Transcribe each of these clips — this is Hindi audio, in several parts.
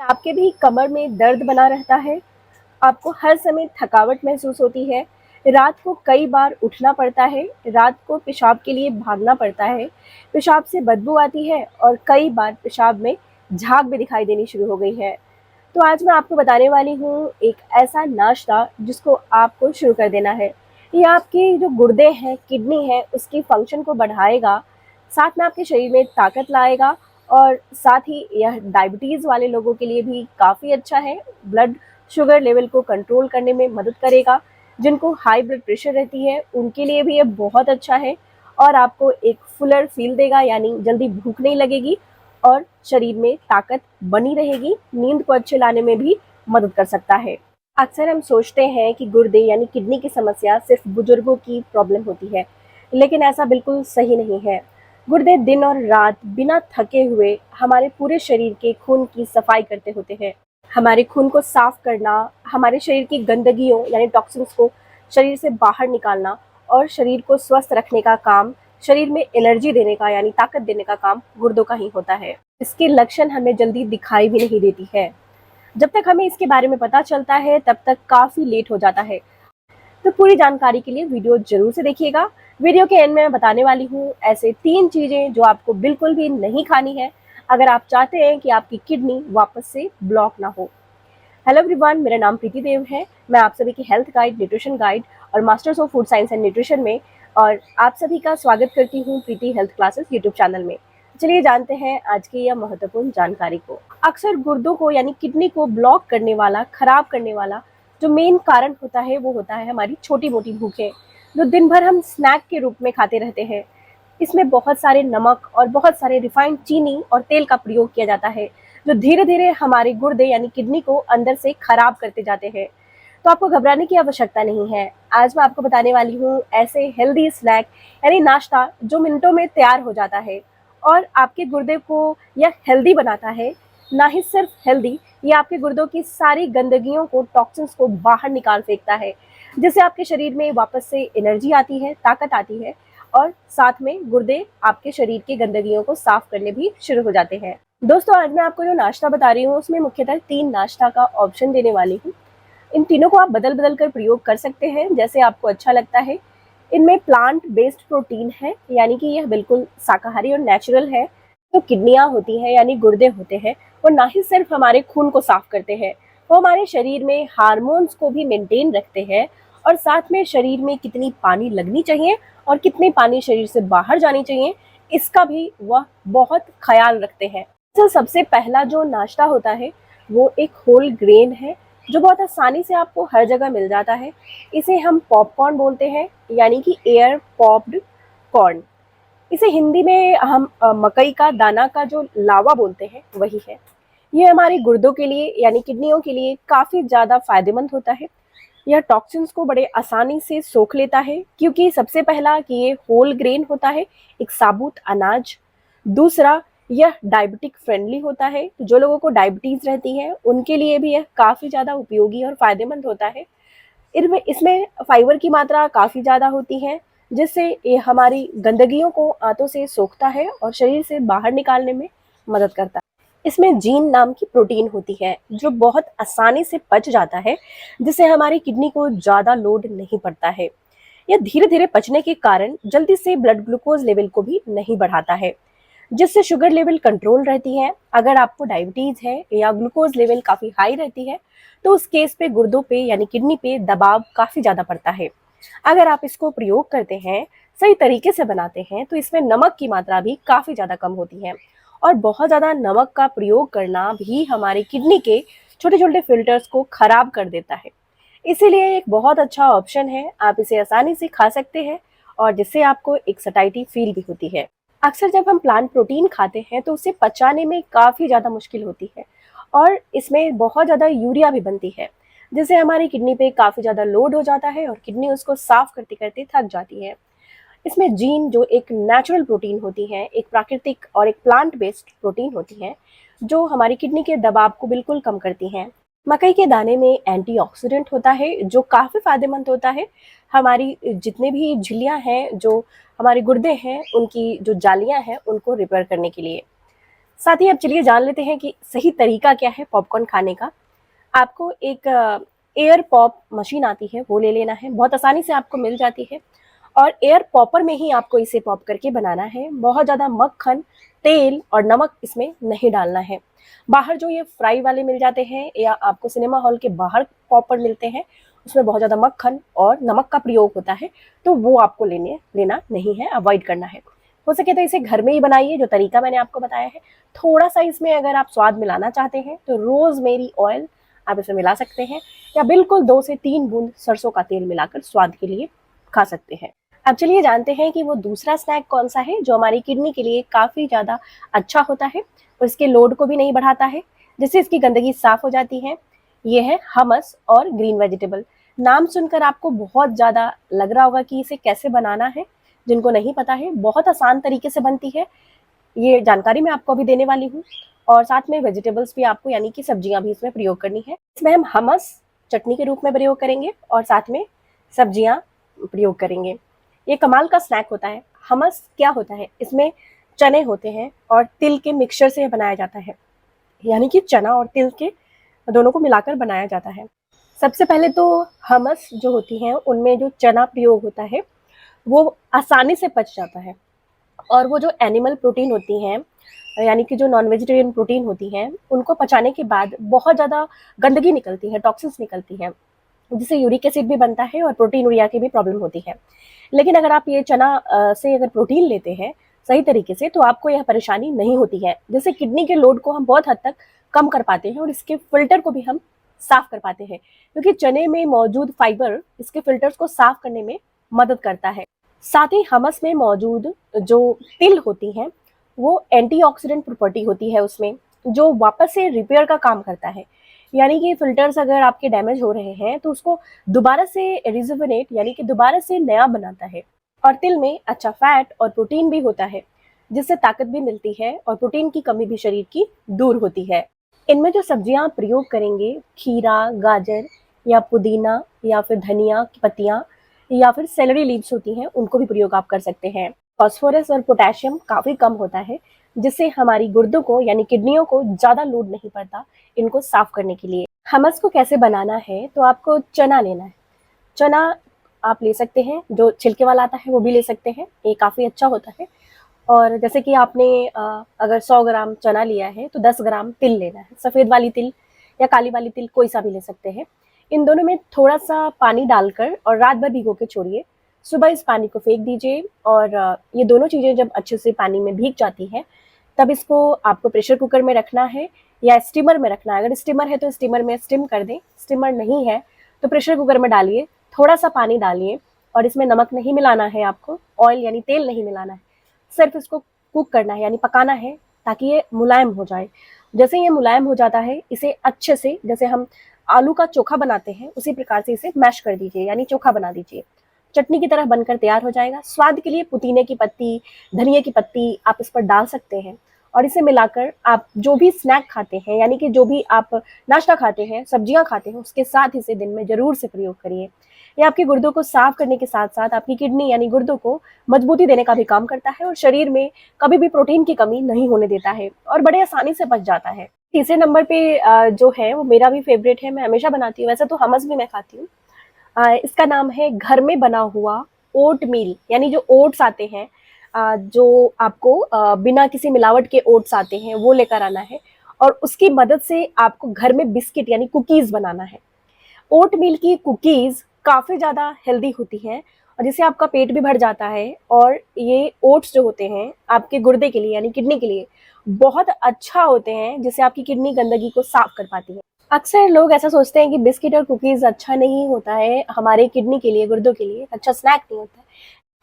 आपके भी कमर में दर्द बना रहता है? आपको हर समय थकावट महसूस होती है? रात को कई बार उठना पड़ता है? रात को पेशाब के लिए भागना पड़ता है? पेशाब से बदबू आती है और कई बार पेशाब में झाग भी दिखाई देनी शुरू हो गई है। तो आज मैं आपको बताने वाली हूँ एक ऐसा नाश्ता जिसको आपको शुरू कर देना है। ये आपके जो गुर्दे हैं, किडनी है, उसकी फंक्शन को बढ़ाएगा, साथ में आपके शरीर में ताकत लाएगा और साथ ही यह डायबिटीज़ वाले लोगों के लिए भी काफ़ी अच्छा है। ब्लड शुगर लेवल को कंट्रोल करने में मदद करेगा। जिनको हाई ब्लड प्रेशर रहती है उनके लिए भी ये बहुत अच्छा है और आपको एक फुलर फील देगा, यानी जल्दी भूख नहीं लगेगी और शरीर में ताकत बनी रहेगी। नींद को अच्छे लाने में भी मदद कर सकता है। अक्सर हम सोचते हैं कि गुर्दे यानी किडनी की समस्या सिर्फ बुजुर्गों की प्रॉब्लम होती है, लेकिन ऐसा बिल्कुल सही नहीं है। गुर्दे दिन और रात बिना थके हुए हमारे पूरे शरीर के खून की सफाई करते होते हैं। हमारे खून को साफ करना, हमारे शरीर की गंदगियों यानी टॉक्सिन्स को शरीर से बाहर निकालना और शरीर को स्वस्थ रखने का काम, शरीर में एनर्जी देने का यानी ताकत देने का काम गुर्दों का ही होता है। इसके लक्षण हमें जल्दी दिखाई भी नहीं देती है। जब तक हमें इसके बारे में पता चलता है तब तक काफ़ी लेट हो जाता है। तो पूरी जानकारी के लिए वीडियो जरूर से देखिएगा। वीडियो के एंड में मैं बताने वाली हूँ ऐसे 3 चीज़ें जो आपको बिल्कुल भी नहीं खानी है अगर आप चाहते हैं कि आपकी किडनी वापस से ब्लॉक ना हो। हेलो एवरीवन, मेरा नाम प्रीति देव है। मैं आप सभी की हेल्थ गाइड, न्यूट्रिशन गाइड और masters of food science and nutrition में और आप सभी का स्वागत करती हूँ प्रीति हेल्थ क्लासेस यूट्यूब चैनल में। चलिए जानते हैं आज की यह महत्वपूर्ण जानकारी को। अक्सर गुर्दों को यानी किडनी को ब्लॉक करने वाला, खराब करने वाला जो मेन कारण होता है वो होता है हमारी छोटी मोटी भूखें, जो दिन भर हम स्नैक के रूप में खाते रहते हैं। इसमें बहुत सारे नमक और बहुत सारे रिफाइंड चीनी और तेल का प्रयोग किया जाता है, जो धीरे धीरे हमारे गुर्दे यानी किडनी को अंदर से खराब करते जाते हैं। तो आपको घबराने की आवश्यकता नहीं है। आज मैं आपको बताने वाली हूँ ऐसे हेल्दी स्नैक यानी नाश्ता जो मिनटों में तैयार हो जाता है और आपके गुर्दे को यह हेल्दी बनाता है। ना ही सिर्फ हेल्दी, ये आपके गुर्दों की सारी गंदगियों को, टॉक्सिन्स को बाहर निकाल फेंकता है, जिससे आपके शरीर में वापस से एनर्जी आती है, ताकत आती है और साथ में गुर्दे आपके शरीर की गंदगियों को साफ करने भी शुरू हो जाते हैं। दोस्तों, आज मैं आपको जो नाश्ता बता रही हूँ उसमें मुख्यतः 3 नाश्ता का ऑप्शन देने वाली हूँ। इन तीनों को आप बदल बदल कर प्रयोग कर सकते हैं जैसे आपको अच्छा लगता है। इनमें प्लांट बेस्ड प्रोटीन है, यानी कि यह बिल्कुल शाकाहारी और नेचुरल है। जो किडनियाँ होती हैं यानी गुर्दे होते हैं, वो ना ही सिर्फ हमारे खून को साफ करते हैं, वो हमारे शरीर में हार्मोन्स को भी मेंटेन रखते हैं और साथ में शरीर में कितनी पानी लगनी चाहिए और कितनी पानी शरीर से बाहर जानी चाहिए, इसका भी वह बहुत ख्याल रखते हैं। तो सबसे पहला जो नाश्ता होता है वो एक होल ग्रेन है, जो बहुत आसानी से आपको हर जगह मिल जाता है। इसे हम पॉपकॉर्न बोलते हैं, यानी कि एयर पॉप्ड कॉर्न। इसे हिंदी में हम मकई का दाना का जो लावा बोलते हैं वही है। ये हमारे गुर्दों के लिए यानी किडनियों के लिए काफ़ी ज़्यादा फायदेमंद होता है। यह टॉक्सिन्स को बड़े आसानी से सोख लेता है, क्योंकि सबसे पहला कि ये होल ग्रेन होता है, एक साबुत अनाज। दूसरा, यह डायबिटिक फ्रेंडली होता है, जो लोगों को डायबिटीज़ रहती है उनके लिए भी यह काफ़ी ज़्यादा उपयोगी और फायदेमंद होता है। इनमें इसमें फाइबर की मात्रा काफ़ी ज़्यादा होती है, जिससे ये हमारी गंदगियों को आंतों से सोखता है और शरीर से बाहर निकालने में मदद करता है। इसमें जीन नाम की प्रोटीन होती है, जो बहुत आसानी से पच जाता है, जिससे हमारी किडनी को ज़्यादा लोड नहीं पड़ता है। यह धीरे धीरे पचने के कारण जल्दी से ब्लड ग्लूकोज लेवल को भी नहीं बढ़ाता है, जिससे शुगर लेवल कंट्रोल रहती है। अगर आपको डायबिटीज है या ग्लूकोज लेवल काफ़ी हाई रहती है तो उस केस पे गुर्दों पे यानी किडनी पे दबाव काफ़ी ज़्यादा पड़ता है। अगर आप इसको प्रयोग करते हैं, सही तरीके से बनाते हैं, तो इसमें नमक की मात्रा भी काफ़ी ज़्यादा कम होती है और बहुत ज़्यादा नमक का प्रयोग करना भी हमारी किडनी के छोटे छोटे फिल्टर्स को खराब कर देता है। इसीलिए एक बहुत अच्छा ऑप्शन है, आप इसे आसानी से खा सकते हैं और जिससे आपको एक सटाइटी फील भी होती है। अक्सर जब हम प्लांट प्रोटीन खाते हैं तो उसे पचाने में काफ़ी ज़्यादा मुश्किल होती है और इसमें बहुत ज़्यादा यूरिया भी बनती है, जिससे हमारी किडनी पे काफ़ी ज़्यादा लोड हो जाता है और किडनी उसको साफ करते करते थक जाती है। इसमें जीन जो एक नेचुरल प्रोटीन होती है, एक प्राकृतिक और एक प्लांट बेस्ड प्रोटीन होती है, जो हमारी किडनी के दबाव को बिल्कुल कम करती हैं। मकई के दाने में एंटीऑक्सीडेंट होता है, जो काफ़ी फायदेमंद होता है हमारी जितने भी झिल्लियाँ हैं, जो हमारे गुर्दे हैं, उनकी जो जालियाँ हैं उनको रिपेयर करने के लिए। साथ ही अब चलिए जान लेते हैं कि सही तरीका क्या है पॉपकॉर्न खाने का। आपको एक एयर पॉप मशीन आती है, वो ले लेना है, बहुत आसानी से आपको मिल जाती है। और एयर पॉपर में ही आपको इसे पॉप करके बनाना है। बहुत ज़्यादा मक्खन, तेल और नमक इसमें नहीं डालना है। बाहर जो ये फ्राई वाले मिल जाते हैं या आपको सिनेमा हॉल के बाहर पॉपर मिलते हैं, उसमें बहुत ज़्यादा मक्खन और नमक का प्रयोग होता है, तो वो आपको लेना नहीं है, अवॉइड करना है। हो सके तो इसे घर में ही बनाइए, जो तरीका मैंने आपको बताया है। थोड़ा सा इसमें अगर आप स्वाद मिलाना चाहते हैं तो रोज़मेरी ऑयल आप इसमें मिला सकते हैं, या बिल्कुल 2 से 3 बूंद सरसों का तेल मिलाकर स्वाद के लिए खा सकते हैं। अब चलिए जानते हैं कि वो दूसरा स्नैक कौन सा है जो हमारी किडनी के लिए काफ़ी ज़्यादा अच्छा होता है और इसके लोड को भी नहीं बढ़ाता है, जिससे इसकी गंदगी साफ हो जाती है। ये है हमस और ग्रीन वेजिटेबल। नाम सुनकर आपको बहुत ज़्यादा लग रहा होगा कि इसे कैसे बनाना है। जिनको नहीं पता है, बहुत आसान तरीके से बनती है। ये जानकारी मैं आपको अभी देने वाली हूँ। और साथ में वेजिटेबल्स भी आपको, यानी कि सब्जियां भी इसमें प्रयोग करनी है। इसमें हम हमस चटनी के रूप में प्रयोग करेंगे और साथ में सब्जियां प्रयोग करेंगे। ये कमाल का स्नैक होता है। हमस क्या होता है, इसमें चने होते हैं और तिल के मिक्सचर से बनाया जाता है, यानी कि चना और तिल के दोनों को मिलाकर बनाया जाता है। सबसे पहले तो हमस जो होती हैं उनमें जो चना प्रयोग होता है वो आसानी से पच जाता है। और वो जो एनिमल प्रोटीन होती हैं, यानी कि जो नॉन वेजिटेरियन प्रोटीन होती हैं, उनको पचाने के बाद बहुत ज़्यादा गंदगी निकलती है, टॉक्सिन्स निकलती हैं, जिससे यूरिक एसिड भी बनता है और प्रोटीन की भी प्रॉब्लम होती है। लेकिन अगर आप ये चना से अगर प्रोटीन लेते हैं सही तरीके से, तो आपको यह परेशानी नहीं होती है, जिससे किडनी के लोड को हम बहुत हद तक कम कर पाते हैं और इसके फिल्टर को भी हम साफ कर पाते हैं, क्योंकि चने में मौजूद फाइबर इसके फिल्टर्स को साफ करने में मदद करता है। साथ ही हमस में मौजूद जो तिल होती हैं, वो एंटीऑक्सीडेंट प्रॉपर्टी होती है उसमें, जो वापस से रिपेयर का काम करता है। यानी कि फिल्टर्स अगर आपके डैमेज हो रहे हैं तो उसको दोबारा से रिजुविनेट, यानी कि दोबारा से नया बनाता है। और तिल में अच्छा फैट और प्रोटीन भी होता है, जिससे ताकत भी मिलती है और प्रोटीन की कमी भी शरीर की दूर होती है। इनमें जो सब्जियां आप प्रयोग करेंगे, खीरा, गाजर या पुदीना या फिर धनिया की पत्तियां या फिर सेलरी लीव्स होती हैं, उनको भी प्रयोग आप कर सकते हैं। फास्फोरस और पोटेशियम काफ़ी कम होता है, जिससे हमारी गुर्दों को, यानी किडनियों को ज़्यादा लोड नहीं पड़ता इनको साफ करने के लिए। हमस को कैसे बनाना है, तो आपको चना लेना है। चना आप ले सकते हैं, जो छिलके वाला आता है वो भी ले सकते हैं, ये काफ़ी अच्छा होता है। और जैसे कि आपने अगर 100 ग्राम चना लिया है तो 10 ग्राम तिल लेना है। सफ़ेद वाली तिल या काली वाली तिल कोई सा भी ले सकते हैं। इन दोनों में थोड़ा सा पानी डालकर और रात भर भिगो के छोड़िए। सुबह इस पानी को फेंक दीजिए और ये दोनों चीज़ें जब अच्छे से पानी में भीग जाती हैं, तब इसको आपको प्रेशर कुकर में रखना है या स्टीमर में रखना है। अगर स्टीमर है तो स्टीमर में स्टीम कर दें, स्टीमर नहीं है तो प्रेशर कुकर में डालिए, थोड़ा सा पानी डालिए और इसमें नमक नहीं मिलाना है आपको, ऑयल यानी तेल नहीं मिलाना है, सिर्फ इसको कुक करना है, यानी पकाना है, ताकि ये मुलायम हो जाए। जैसे ये मुलायम हो जाता है, इसे अच्छे से, जैसे हम आलू का चोखा बनाते हैं उसी प्रकार से इसे मैश कर दीजिए, यानी चोखा बना दीजिए। चटनी की तरह बनकर तैयार हो जाएगा। स्वाद के लिए पुदीने की पत्ती, धनिया की पत्ती आप इस पर डाल सकते हैं और इसे मिलाकर आप जो भी स्नैक खाते हैं, यानी कि जो भी आप नाश्ता खाते हैं, सब्जियां खाते हैं, उसके साथ इसे दिन में जरूर से प्रयोग करिए। ये आपकी गुर्दों को साफ करने के साथ साथ आपकी किडनी यानी गुर्दों को मजबूती देने का भी काम करता है और शरीर में कभी भी प्रोटीन की कमी नहीं होने देता है और बड़े आसानी से पच जाता है। तीसरे नंबर पे जो है वो मेरा भी फेवरेट है, मैं हमेशा बनाती हूँ, वैसे तो हमस भी मैं खाती हूँ। इसका नाम है घर में बना हुआ ओट मील, यानी जो ओट्स आते हैं, जो आपको बिना किसी मिलावट के ओट्स आते हैं, वो लेकर आना है और उसकी मदद से आपको घर में बिस्किट यानी कुकीज बनाना है। ओट मील की कुकीज काफ़ी ज़्यादा हेल्दी होती हैं और जिससे आपका पेट भी भर जाता है और ये ओट्स जो होते हैं आपके गुर्दे के लिए, यानी किडनी के लिए बहुत अच्छा होते हैं, जिससे आपकी किडनी गंदगी को साफ कर पाती है। अक्सर लोग ऐसा सोचते हैं कि बिस्किट और कुकीज़ अच्छा नहीं होता है हमारे किडनी के लिए, गुर्दों के लिए, अच्छा स्नैक नहीं होता है।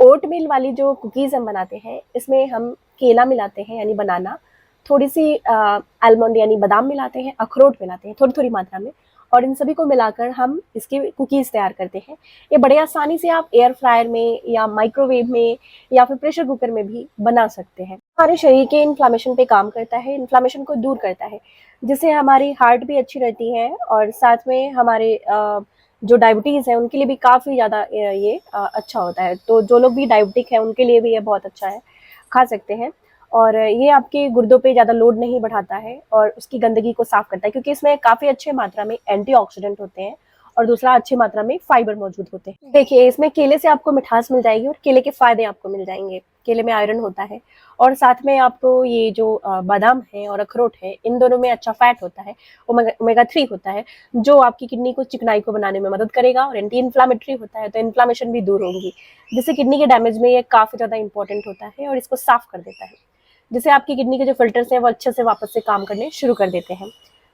ओट मील वाली जो कुकीज़ हम बनाते हैं, इसमें हम केला मिलाते हैं, यानी बनाना, थोड़ी सी आलमंड यानी बादाम मिलाते हैं, अखरोट मिलाते हैं थोड़ी थोड़ी मात्रा में, और इन सभी को मिलाकर हम इसकी कुकीज़ तैयार करते हैं। ये बड़े आसानी से आप एयर फ्रायर में या माइक्रोवेव में या फिर प्रेशर कुकर में भी बना सकते हैं। हमारे शरीर के इन्फ्लामेशन पे काम करता है, इन्फ्लामेशन को दूर करता है, जिससे हमारी हार्ट भी अच्छी रहती है और साथ में हमारे जो डायबिटीज़ है उनके लिए भी काफ़ी ज़्यादा ये अच्छा होता है। तो जो लोग भी डायबिटिक हैं उनके लिए भी ये बहुत अच्छा है, खा सकते हैं। और ये आपके गुर्दों पे ज़्यादा लोड नहीं बढ़ाता है और उसकी गंदगी को साफ करता है, क्योंकि इसमें काफ़ी अच्छे मात्रा में एंटीऑक्सीडेंट होते हैं और दूसरा अच्छी मात्रा में फाइबर मौजूद होते हैं। देखिए, इसमें केले से आपको मिठास मिल जाएगी और केले के फ़ायदे आपको मिल जाएँगे। केले में आयरन होता है और साथ में आपको ये जो बादाम है और अखरोट है, इन दोनों में अच्छा फैट होता है, ओमेगा 3 होता है, जो आपकी किडनी को चिकनाई को बनाने में मदद करेगा और एंटी इन्फ्लेमेटरी होता है, तो इन्फ्लेमेशन भी दूर होगी, जिससे किडनी के डैमेज में ये काफ़ी ज़्यादा इंपॉर्टेंट होता है और इसको साफ कर देता है, जिससे आपकी किडनी के जो फिल्टर्स हैं वो अच्छे से वापस से काम करने शुरू कर देते हैं।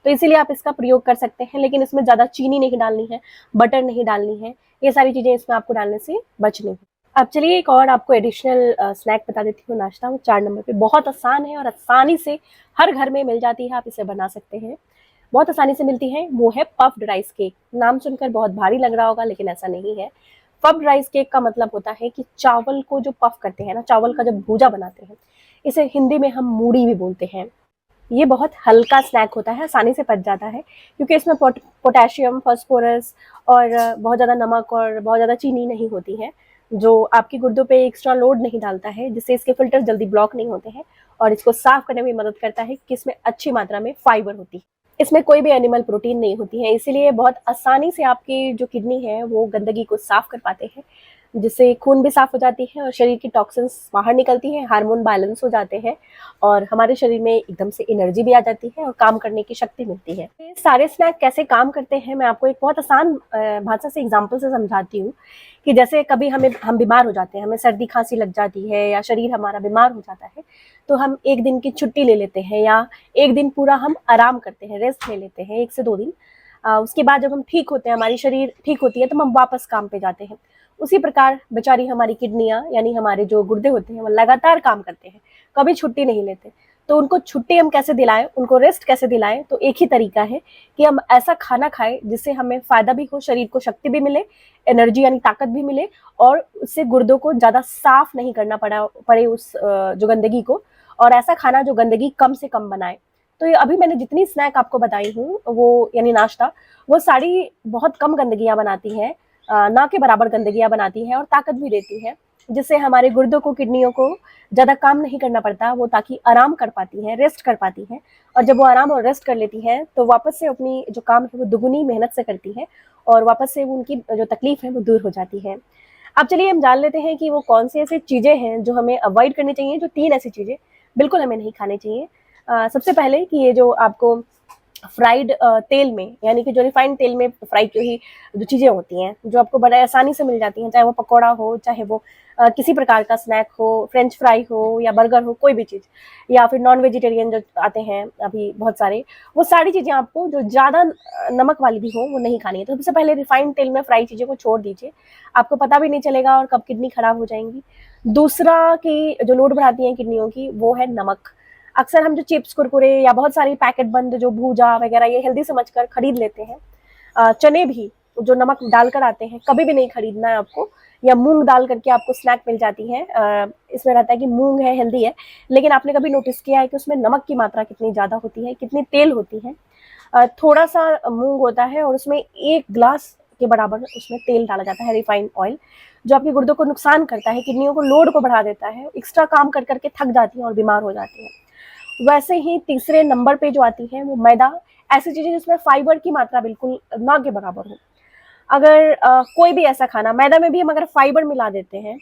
तो इसीलिए आप इसका प्रयोग कर सकते हैं, लेकिन इसमें ज़्यादा चीनी नहीं डालनी है, बटर नहीं डालनी है, ये सारी चीज़ें इसमें आपको डालने से बचनी है। अब चलिए एक और आपको एडिशनल स्नैक बता देती हूँ, नाश्ता, वो 4 नंबर पे बहुत आसान है और आसानी से हर घर में मिल जाती है, आप इसे बना सकते हैं। बहुत आसानी से मिलती है, वो है पफ्ड राइस केक। नाम सुनकर बहुत भारी लग रहा होगा, लेकिन ऐसा नहीं है। पफ्ड राइस केक का मतलब होता है कि चावल को जो पफ करते हैं ना, चावल का जब भूजा बनाते हैं, इसे हिंदी में हम मूढ़ी भी बोलते हैं। ये बहुत हल्का स्नैक होता है, आसानी से पच जाता है, क्योंकि इसमें पोटेशियम, फास्फोरस और बहुत ज़्यादा नमक और बहुत ज़्यादा चीनी नहीं होती है, जो आपके गुर्दों पे एक्स्ट्रा लोड नहीं डालता है, जिससे इसके फिल्टर जल्दी ब्लॉक नहीं होते हैं और इसको साफ करने में मदद करता है कि इसमें अच्छी मात्रा में फाइबर होती है। इसमें कोई भी एनिमल प्रोटीन नहीं होती है, इसीलिए बहुत आसानी से आपकी जो किडनी है वो गंदगी को साफ कर पाते हैं, जिससे खून भी साफ हो जाती है और शरीर की टॉक्सिन्स बाहर निकलती हैं, हार्मोन बैलेंस हो जाते हैं और हमारे शरीर में एकदम से एनर्जी भी आ जाती है और काम करने की शक्ति मिलती है। ये सारे स्नैक कैसे काम करते हैं, मैं आपको एक बहुत आसान भाषा से एग्जाम्पल से समझाती हूँ कि जैसे कभी हम बीमार हो जाते हैं, हमें सर्दी खांसी लग जाती है या शरीर हमारा बीमार हो जाता है, तो हम एक दिन की छुट्टी ले लेते हैं या एक दिन पूरा हम आराम करते हैं, रेस्ट ले लेते हैं 1 से 2 दिन। उसके बाद जब हम ठीक होते हैं, हमारी शरीर ठीक होती है, तो हम वापस काम पे जाते हैं। उसी प्रकार बेचारी हमारी किडनियाँ यानी हमारे जो गुर्दे होते हैं वो लगातार काम करते हैं, कभी छुट्टी नहीं लेते। तो उनको छुट्टी हम कैसे दिलाएं, उनको रेस्ट कैसे दिलाएं, तो एक ही तरीका है कि हम ऐसा खाना खाएं जिससे हमें फायदा भी हो, शरीर को शक्ति भी मिले, एनर्जी यानी ताकत भी मिले और उससे गुर्दों को ज़्यादा साफ नहीं करना पड़े उस जो गंदगी को, और ऐसा खाना जो गंदगी कम से कम बनाए। तो ये अभी मैंने जितनी स्नैक आपको बताई हूँ वो यानी नाश्ता, वो सारी बहुत कम गंदगियाँ बनाती हैं, ना के बराबर गंदगियाँ बनाती हैं और ताकत भी देती है, जिससे हमारे गुर्दों को, किडनियों को ज़्यादा काम नहीं करना पड़ता, वो ताकि आराम कर पाती हैं, रेस्ट कर पाती हैं, और जब वो आराम और रेस्ट कर लेती हैं तो वापस से अपनी जो काम है वो दुगुनी मेहनत से करती हैं और वापस से वो उनकी जो तकलीफ है वो दूर हो जाती है। अब चलिए हम जान लेते हैं कि वो कौन सी ऐसी चीज़ें हैं जो हमें अवॉइड करनी चाहिए, जो 3 ऐसी चीज़ें बिल्कुल हमें नहीं खानी चाहिए। सबसे पहले कि ये जो आपको फ्राइड तेल में यानी कि जो रिफाइंड तेल में फ्राई की हुई जो चीज़ें होती हैं, जो आपको बड़े आसानी से मिल जाती हैं, चाहे वो पकौड़ा हो, चाहे वो किसी प्रकार का स्नैक हो, फ्रेंच फ्राई हो या बर्गर हो, कोई भी चीज़, या फिर नॉन वेजिटेरियन जो आते हैं अभी बहुत सारे, वो सारी चीज़ें आपको जो ज़्यादा नमक वाली भी हो वो नहीं खानी है। तो सबसे पहले रिफाइंड तेल में फ्राई चीज़ें को छोड़ दीजिए, आपको पता भी नहीं चलेगा और कब किडनी खराब हो जाएंगी। दूसरा कि जो लोड बढ़ाती हैं किडनियों की, वो है नमक। अक्सर हम जो चिप्स, कुरकुरे या बहुत सारी पैकेट बंद जो भूजा वगैरह ये हेल्दी समझकर खरीद लेते हैं। चने भी जो नमक डालकर आते हैं, कभी भी नहीं खरीदना है आपको, या मूंग डाल करके आपको स्नैक मिल जाती है। इसमें रहता है कि मूंग है, हेल्दी है, लेकिन आपने कभी नोटिस किया है कि उसमें नमक की मात्रा कितनी ज़्यादा होती है, कितनी तेल होती है। थोड़ा सा मूंग होता है और उसमें 1 ग्लास के बराबर उसमें तेल डाला जाता है, रिफाइंड ऑयल, जो आपके गुर्दों को नुकसान करता है, किडनियों को लोड को बढ़ा देता है, एक्स्ट्रा काम कर करके थक जाती हैं और बीमार हो जाती हैं। वैसे ही तीसरे नंबर पे जो आती है वो मैदा, ऐसी चीजें जिसमें फाइबर की मात्रा बिल्कुल ना के बराबर हो। अगर कोई भी ऐसा खाना, मैदा में भी हम अगर फाइबर मिला देते हैं,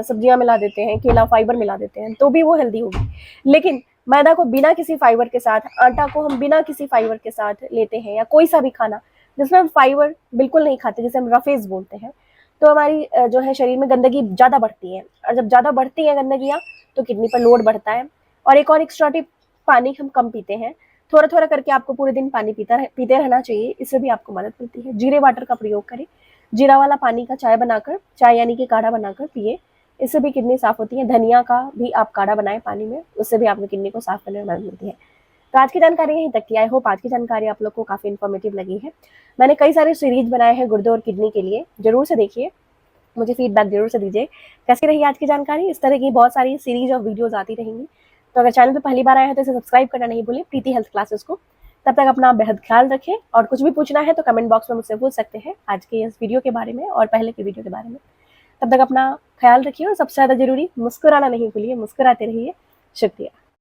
सब्जियां मिला देते हैं, केला फाइबर मिला देते हैं, तो भी वो हेल्दी होगी। लेकिन मैदा को बिना किसी फाइबर के साथ, आटा को हम बिना किसी फाइबर के साथ लेते हैं, या कोई सा भी खाना जिसमें हम फाइबर बिल्कुल नहीं खाते, जिसे हम रफेज बोलते हैं, तो हमारी जो है शरीर में गंदगी ज़्यादा बढ़ती है, और जब ज़्यादा बढ़ती है गंदगियाँ तो किडनी पर लोड बढ़ता है। और एक और एक्स्ट्रा टिप, पानी हम कम पीते हैं, थोड़ा थोड़ा करके आपको पूरे दिन पानी पीते रहना चाहिए, इससे भी आपको मदद मिलती है। जीरे वाटर का प्रयोग करें, जीरा वाला पानी का चाय बनाकर, चाय यानी कि काढ़ा बनाकर पिए, इससे भी किडनी साफ होती है। धनिया का भी आप काढ़ा बनाएं पानी में, उससे भी आपकी किडनी को साफ करने में मदद मिलती है। तो आज की जानकारी यहीं तक की। आई होप आज की जानकारी आप लोग को काफ़ी इन्फॉर्मेटिव लगी है। मैंने कई सारे सीरीज बनाए हैं गुर्दे और किडनी के लिए, जरूर से देखिए, मुझे फीडबैक जरूर से दीजिए कैसी रही आज की जानकारी। इस तरह की बहुत सारी सीरीज और वीडियोज़ आती रहेंगी। तो अगर चैनल पर पहली बार आए हैं तो इसे सब्सक्राइब करना नहीं भूलें, प्रीति हेल्थ क्लासेस को। तब तक अपना बेहद ख्याल रखें, और कुछ भी पूछना है तो कमेंट बॉक्स में मुझसे पूछ सकते हैं आज के इस वीडियो के बारे में और पहले के वीडियो के बारे में। तब तक अपना ख्याल रखिए और सबसे ज़्यादा जरूरी मुस्कुराना नहीं भूलिए, मुस्कुराते रहिए। शुक्रिया।